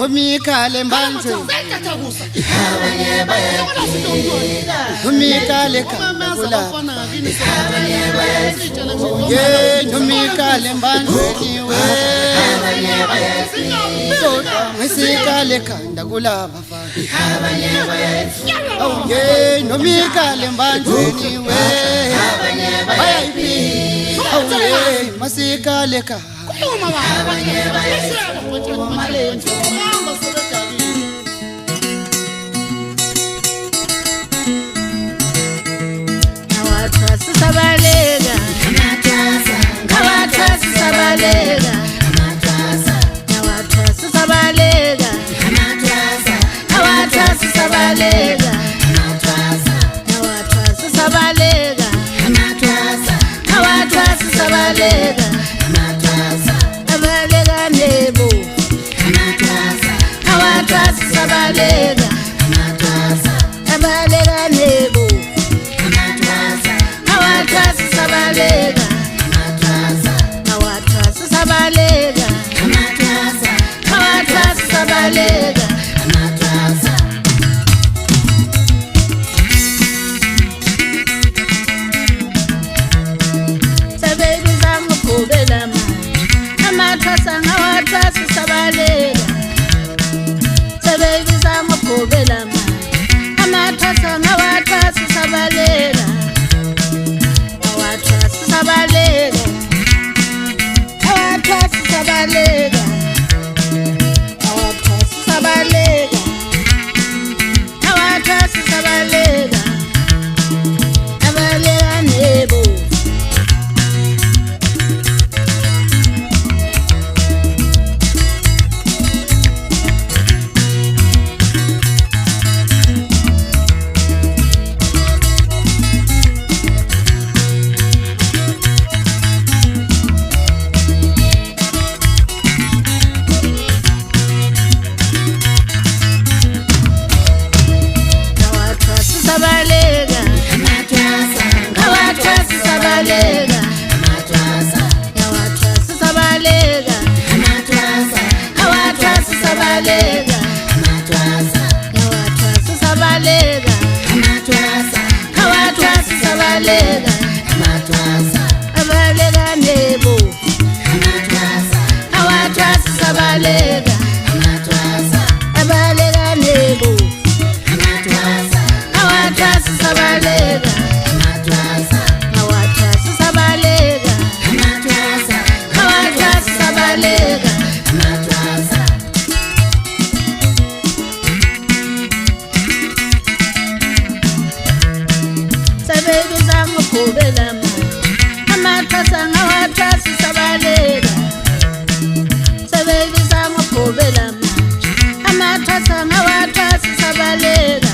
Umikale mbanjwe umikale kula ye umikale mbanjwe niwe ngisikale khanda kula bafana ye umikale mbanjwe niwe ye masikale khanda Sabalega, Nawatasa Sabalega, Nawatasa Sabalega, Nawatasa Sabalega, Nawatasa Sabalega, Nawatasa Sabalega, Sabalega nebo, Nawatasa Sabalega, Sabalega nebo. Sabalega, Nawatasa Sabalega, Nawatasa Sabalega, Sababy zangu kubela ma, Nawatasa Nawatasa Sabalega, Sababy zangu kubela ma, Nawatasa Nawatasa Sabalega. Sabalega, Nawatasa Sabalega, Nawatasa Sabalega, Nawatasa Sabalega, Sabalega nebo. Sabalega, Nawatasa Sabalega, Nawatasa Sabalega, Nawatasa Sabalega, Nawatasa Sabalega, Nawatasa Sabalega, Sabalega nebo, Nawatasa Sabalega, Sabalega nebo. Nawatasa Sabalega, Nawatasa Sabalega, Nawatasa Sabalega, Sababy zangu kubela ma, Nawatasa Nawatasa Sabalega, Sababy zangu kubela ma, Nawatasa Nawatasa Sabalega.